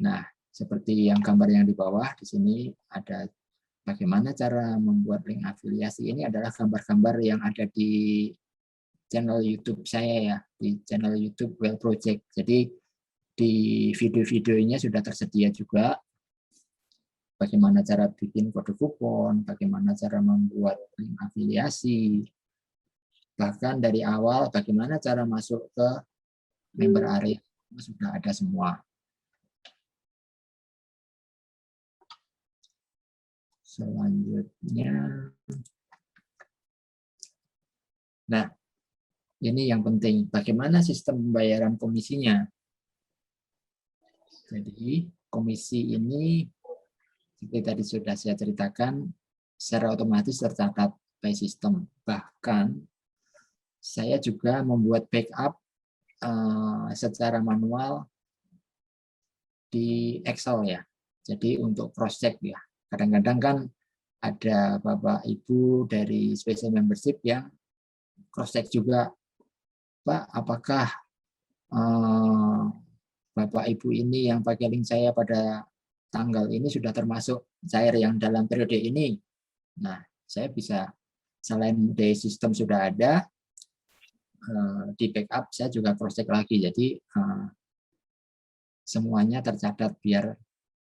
Nah, seperti yang gambar yang di bawah, di sini ada bagaimana cara membuat link afiliasi. Ini adalah gambar-gambar yang ada di channel YouTube saya ya, di channel YouTube Well Project. Jadi di video-videonya sudah tersedia juga bagaimana cara bikin kode kupon, bagaimana cara membuat link afiliasi, bahkan dari awal bagaimana cara masuk ke member area sudah ada semua. Selanjutnya, nah ini yang penting, bagaimana sistem pembayaran komisinya. Jadi komisi ini seperti tadi sudah saya ceritakan, secara otomatis tercatat by system. Bahkan saya juga membuat backup secara manual di Excel ya. Jadi untuk cross check ya. Kadang-kadang kan ada Bapak Ibu dari special membership yang cross check juga, Pak, apakah Bapak Ibu ini yang pakai link saya pada tanggal ini sudah termasuk cair yang dalam periode ini. Nah, saya bisa selain dari sistem sudah ada, di backup saya juga cross check lagi. Jadi semuanya tercatat biar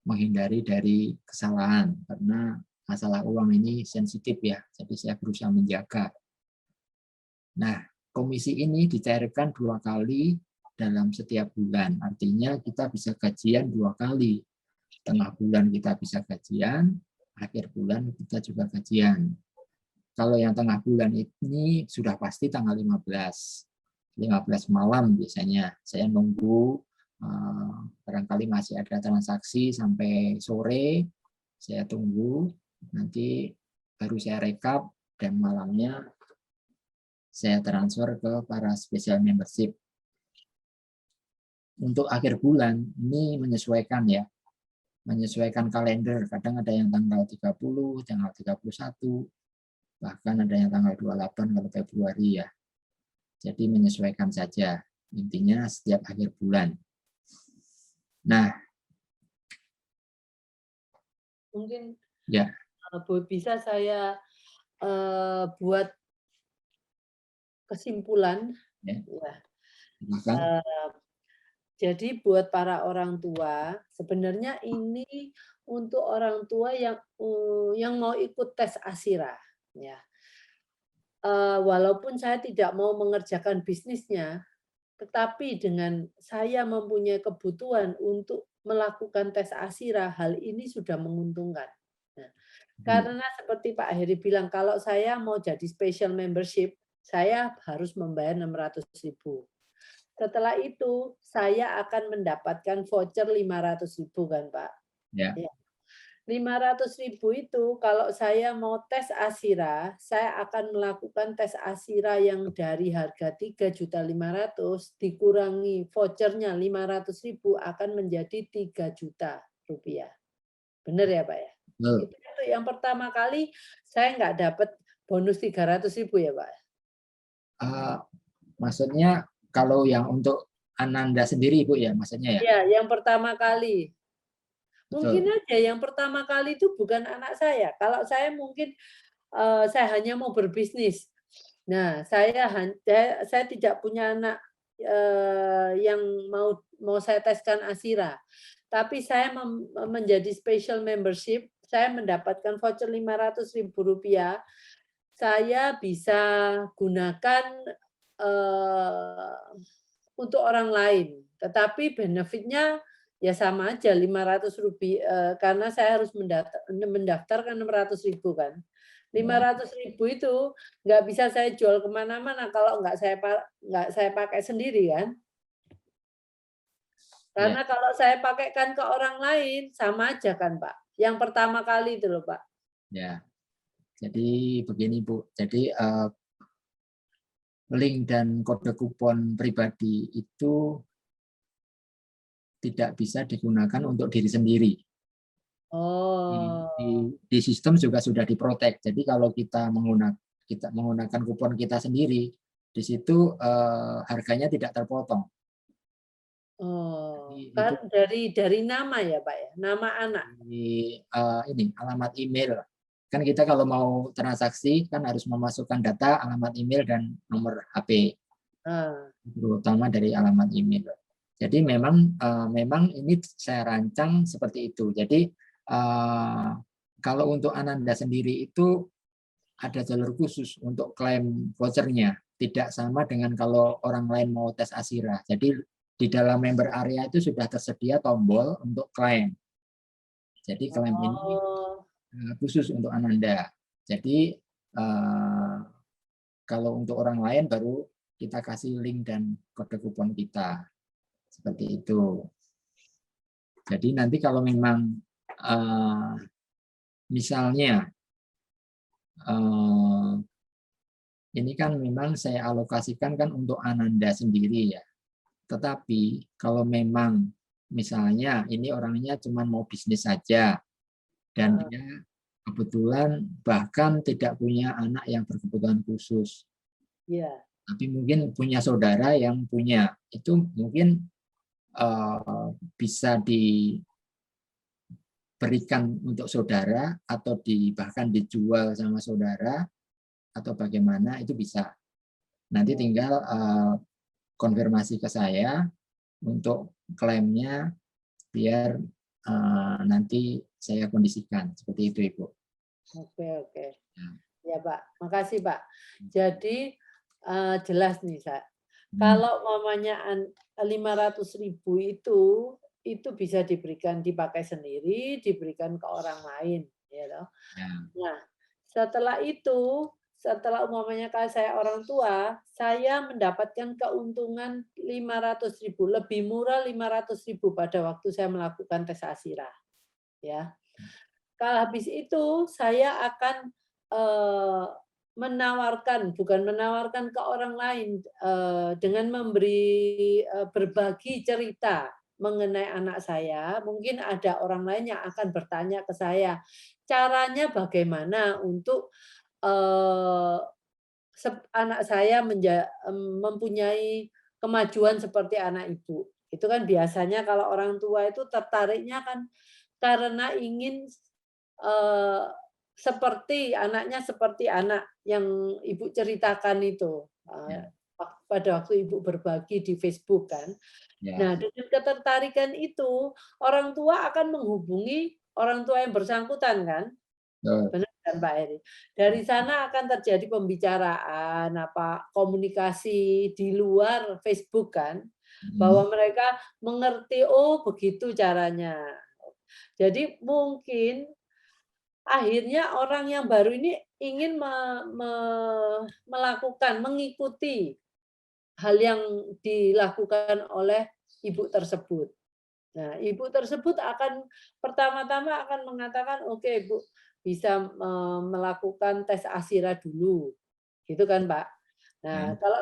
menghindari dari kesalahan, karena masalah uang ini sensitif ya, jadi saya berusaha menjaga. Nah, komisi ini dicairkan 2 kali dalam setiap bulan, artinya kita bisa gajian 2 kali. Tengah bulan kita bisa gajian, akhir bulan kita juga gajian. Kalau yang tengah bulan ini sudah pasti tanggal 15 malam biasanya. Saya nunggu barangkali masih ada transaksi sampai sore, saya tunggu, nanti baru saya rekap dan malamnya saya transfer ke para special membership. Untuk akhir bulan ini menyesuaikan ya, menyesuaikan kalender. Kadang ada yang tanggal 30, tanggal 31, bahkan ada yang tanggal 28 kalau Februari ya. Jadi menyesuaikan saja. Intinya setiap akhir bulan. Nah, mungkin ya, bisa saya buat kesimpulan. ya. Ya. Silakan. Jadi buat para orang tua, sebenarnya ini untuk orang tua yang mau ikut tes ASIRA, ya. Walaupun saya tidak mau mengerjakan bisnisnya, tetapi dengan saya mempunyai kebutuhan untuk melakukan tes ASIRA, hal ini sudah menguntungkan. Nah, karena seperti Pak Heri bilang, kalau saya mau jadi special membership, saya harus membayar 600.000. Setelah itu, saya akan mendapatkan voucher 500.000 kan, Pak? Ya. Ya. 500.000 itu kalau saya mau tes ASIRA, saya akan melakukan tes ASIRA yang dari harga 3.500.000 dikurangi vouchernya 500.000 akan menjadi 3 juta rupiah. Benar ya, Pak ya? Itu yang pertama kali saya nggak dapat bonus 300.000 ya, Pak? Maksudnya kalau yang untuk Ananda sendiri, Bu, ya, maksudnya ya? Ya, yang pertama kali. Mungkin Betul. aja yang pertama kali itu bukan anak saya. Kalau saya mungkin saya hanya mau berbisnis. Nah, saya tidak punya anak yang mau saya teskan ASIRA. Tapi saya menjadi special membership, saya mendapatkan voucher 500.000 rupiah. Saya bisa gunakan untuk orang lain. Tetapi benefitnya ya sama aja 500 rupiah karena saya harus mendaftarkan 600.000 kan. 500.000 itu nggak bisa saya jual kemana-mana kalau nggak saya pakai sendiri kan. Karena kalau saya pakaikan ke orang lain sama aja kan Pak. Yang pertama kali itu loh Pak. Ya, jadi begini Bu. Jadi link dan kode kupon pribadi itu tidak bisa digunakan untuk diri sendiri. Oh. Di sistem juga sudah diprotek. Jadi kalau kita menggunakan kupon kita sendiri, di situ harganya tidak terpotong. Oh, Jadi itu kan dari nama ya, Pak, ya? Nama anak? di ini alamat email. Kan kita kalau mau transaksi kan harus memasukkan data alamat email dan nomor HP, Ah, terutama dari alamat email. Jadi memang ini saya rancang seperti itu. Jadi kalau untuk Ananda sendiri itu ada jalur khusus untuk klaim vouchernya. Tidak sama dengan kalau orang lain mau tes Asira. Jadi di dalam member area itu sudah tersedia tombol untuk klaim. Jadi klaim ini oh, khusus untuk Ananda. Jadi kalau untuk orang lain baru kita kasih link dan kode kupon kita. Seperti itu. Jadi nanti kalau memang misalnya ini kan memang saya alokasikan kan untuk Ananda sendiri ya. Tetapi kalau memang misalnya ini orangnya cuma mau bisnis saja dan ah, dia kebetulan bahkan tidak punya anak yang berkebutuhan khusus, ya, tapi mungkin punya saudara yang punya, itu mungkin bisa diberikan untuk saudara atau bahkan dijual sama saudara atau bagaimana itu bisa. Nanti oh, tinggal konfirmasi ke saya untuk klaimnya biar nanti saya kondisikan seperti itu, Ibu. oke, oke. Ya. Ya, Pak. Makasih, Pak. Jadi jelas nih, Pak. Hmm. Kalau mamanya 500.000 itu bisa dipakai sendiri, diberikan ke orang lain, ya toh. Ya. Nah, setelah itu, setelah umpamanya kalau saya orang tua, saya mendapatkan keuntungan 500.000, lebih murah 500.000 pada waktu saya melakukan tes ASIRA, ya. Kalau habis itu saya akan bukan menawarkan ke orang lain dengan berbagi cerita mengenai anak saya. Mungkin ada orang lain yang akan bertanya ke saya, caranya bagaimana untuk eh, anak saya mempunyai kemajuan seperti anak ibu. Itu kan biasanya kalau orang tua itu tertariknya kan karena ingin eh, seperti anak yang ibu ceritakan itu Ya. pada waktu ibu berbagi di Facebook kan. Ya. Nah, dengan ketertarikan itu orang tua akan menghubungi orang tua yang bersangkutan kan. Betul. Benar kan Pak Heri? Dari sana akan terjadi pembicaraan, komunikasi di luar Facebook kan, Hmm. bahwa mereka mengerti, oh begitu caranya. Jadi mungkin akhirnya orang yang baru ini ingin mengikuti hal yang dilakukan oleh ibu tersebut. Nah, ibu tersebut akan pertama-tama akan mengatakan, "Oke, Ibu bisa melakukan tes ASIRA dulu." Gitu kan, Pak. Nah, Ya. kalau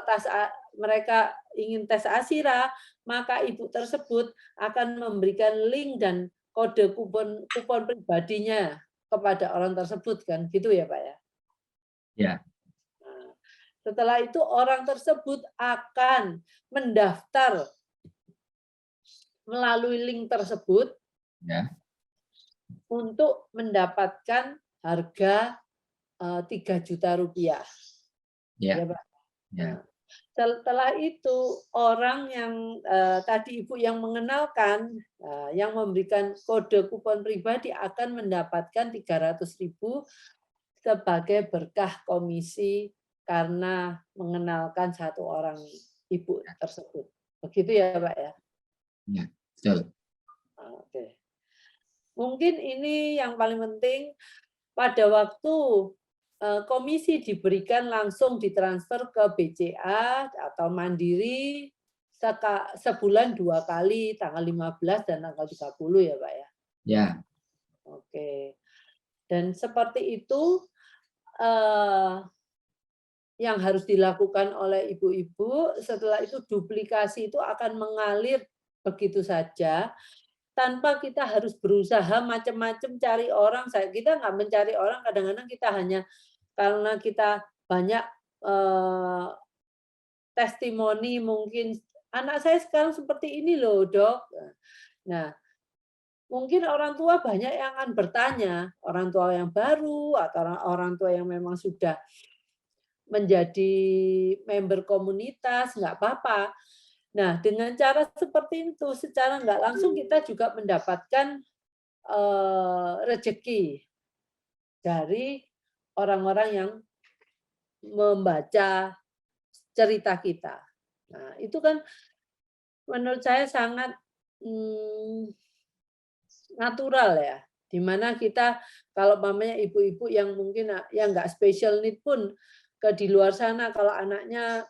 mereka ingin tes ASIRA, maka ibu tersebut akan memberikan link dan kode kupon kupon pribadinya kepada orang tersebut kan, gitu ya, Pak ya? Ya. Nah, setelah itu orang tersebut akan mendaftar melalui link tersebut Ya. untuk mendapatkan harga Rp3.000.000, ya Ya. Pak. Nah, Ya. setelah itu orang yang tadi Ibu yang mengenalkan, yang memberikan kode kupon pribadi akan mendapatkan 300.000 sebagai berkah komisi karena mengenalkan satu orang ibu tersebut. Begitu ya Pak ya? Ya. Betul. Oke. Mungkin ini yang paling penting pada waktu komisi diberikan langsung ditransfer ke BCA atau Mandiri sebulan 2 kali, tanggal 15 dan tanggal 30 ya, Pak ya? Ya. Oke. Dan seperti itu eh, yang harus dilakukan oleh ibu-ibu, setelah itu duplikasi itu akan mengalir begitu saja tanpa kita harus berusaha macam-macam cari orang. Kita nggak mencari orang, kadang-kadang kita hanya karena kita banyak testimoni mungkin anak saya sekarang seperti ini loh, Dok. Nah, mungkin orang tua banyak yang akan bertanya, orang tua yang baru atau orang tua yang memang sudah menjadi member komunitas, nggak apa-apa. Nah, dengan cara seperti itu, secara nggak langsung kita juga mendapatkan rezeki dari orang-orang yang membaca cerita kita. Nah, itu kan menurut saya sangat natural ya, di mana kita kalau mamanya ibu-ibu yang mungkin yang nggak special need pun di luar sana kalau anaknya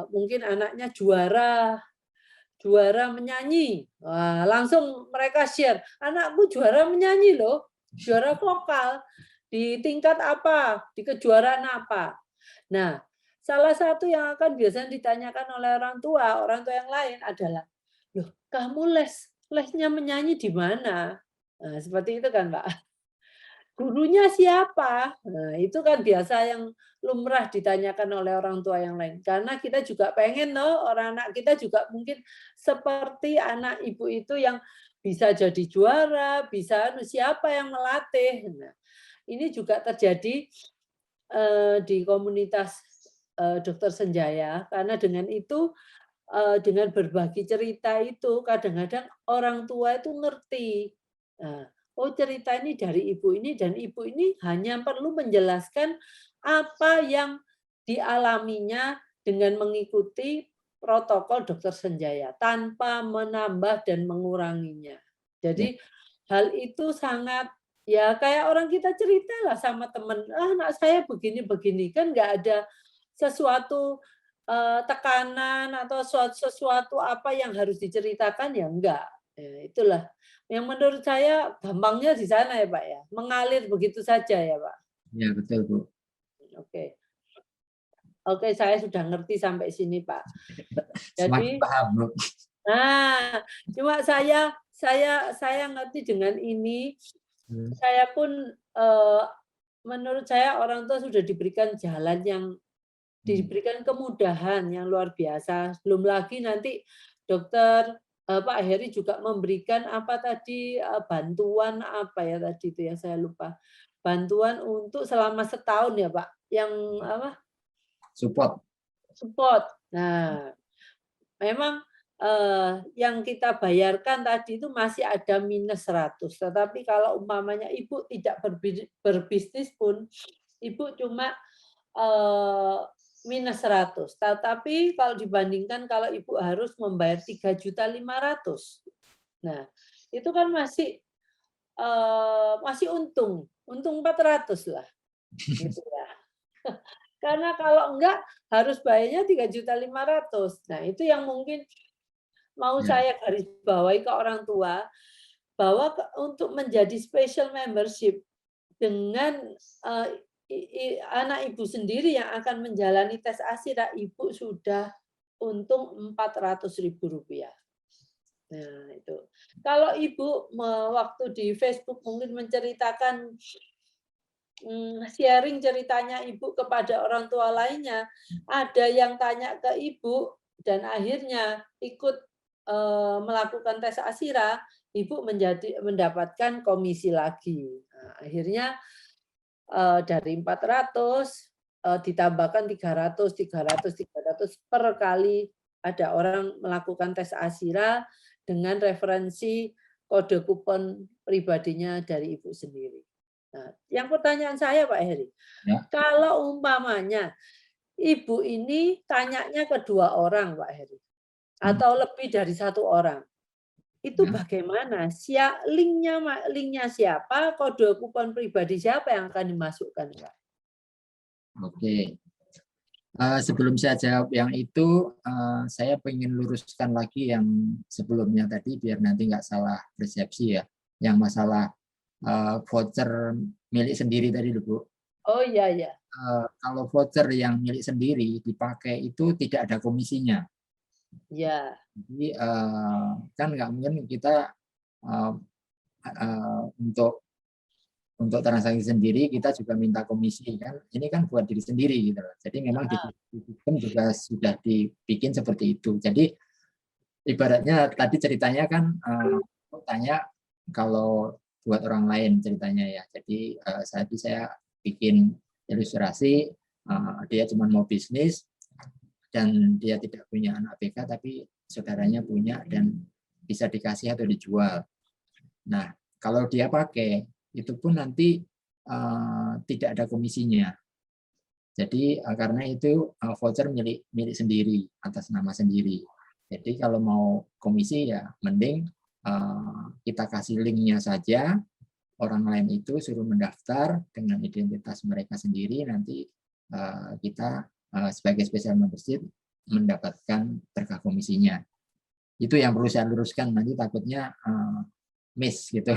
mungkin anaknya juara juara menyanyi, wah, langsung mereka share, anakku juara menyanyi loh, juara vokal di tingkat apa, di kejuaraan apa. Nah, salah satu yang akan biasanya ditanyakan oleh orang tua yang lain adalah, loh, kamu lesnya menyanyi di mana? Nah, seperti itu kan, Pak. Gurunya siapa? Nah, itu kan biasa yang lumrah ditanyakan oleh orang tua yang lain. Karena kita juga pengen loh orang anak kita juga mungkin seperti anak ibu itu yang bisa jadi juara, bisa siapa yang melatih. Nah, ini juga terjadi di komunitas Dokter Senjaya karena dengan itu dengan berbagi cerita itu kadang-kadang orang tua itu ngerti. Nah, oh cerita ini dari ibu ini dan ibu ini hanya perlu menjelaskan apa yang dialaminya dengan mengikuti protokol Dokter Senjaya tanpa menambah dan menguranginya. Ya, Jadi hal itu sangat ya kayak orang kita cerita lah sama teman, ah, anak saya begini-begini kan nggak ada sesuatu tekanan atau sesuatu apa yang harus diceritakan ya enggak. Itulah yang menurut saya gampangnya di sana ya, Pak, ya. Mengalir begitu saja ya, Pak. ya betul Bu. Oke. Oke, saya sudah ngerti sampai sini, Pak. Semakin Jadi paham Bu. nah, cuma saya ngerti dengan ini, saya pun, menurut saya orang tua sudah diberikan jalan yang diberikan kemudahan yang luar biasa. Belum lagi nanti dokter Pak Heri juga memberikan apa tadi, bantuan apa ya tadi itu ya, saya lupa. Bantuan untuk selama setahun ya, Pak, yang apa, Support. support. Nah, memang, yang kita bayarkan tadi itu masih ada minus 100, tetapi kalau umpamanya Ibu tidak berbisnis pun, Ibu cuma, minus 100. Tetapi kalau dibandingkan kalau Ibu harus membayar 3.500.000. Nah, itu kan masih, masih untung 400 lah, gitu ya. Karena kalau enggak harus bayarnya 3.500.000. Nah, itu yang mungkin mau Ya, saya garis bawahi ke orang tua, bahwa untuk menjadi special membership dengan anak ibu sendiri yang akan menjalani tes ASIRA, ibu sudah untung Rp400.000. Nah, itu. Kalau ibu waktu di Facebook mungkin menceritakan sharing ceritanya ibu kepada orang tua lainnya, ada yang tanya ke ibu dan akhirnya ikut melakukan tes ASIRA, ibu mendapatkan komisi lagi. Nah, akhirnya dari 400 ditambahkan 300 per kali ada orang melakukan tes ASIRA dengan referensi kode kupon pribadinya dari ibu sendiri. Nah, yang pertanyaan saya Pak Heri, ya. kalau umpamanya ibu ini tanyanya ke 2 orang Pak Heri, atau lebih dari 1 orang, itu Ya. bagaimana? Linknya siapa, kode kupon pribadi siapa yang akan dimasukkan, Pak? Oke. Sebelum saya jawab yang itu, saya ingin luruskan lagi yang sebelumnya tadi biar nanti nggak salah persepsi ya. Yang masalah voucher milik sendiri tadi loh, Bu. Oh, iya iya. Kalau voucher yang milik sendiri dipakai itu tidak ada komisinya. Iya. Jadi kan nggak mungkin kita untuk transaksi sendiri kita juga minta komisi kan, ini kan buat diri sendiri gitu loh. Jadi memang di sistem juga sudah dibikin seperti itu. Jadi ibaratnya tadi ceritanya kan tanya kalau buat orang lain ceritanya ya. Jadi saya bikin ilustrasi, dia cuma mau bisnis dan dia tidak punya anak ABK tapi saudaranya punya dan bisa dikasih atau dijual. Nah, kalau dia pakai itu pun nanti tidak ada komisinya. Jadi karena itu voucher milik sendiri atas nama sendiri. Jadi kalau mau komisi ya mending kita kasih linknya saja, orang lain itu suruh mendaftar dengan identitas mereka sendiri, nanti kita sebagai special membership mendapatkan berkah komisinya. Itu yang perlu saya luruskan, nanti takutnya miss gitu.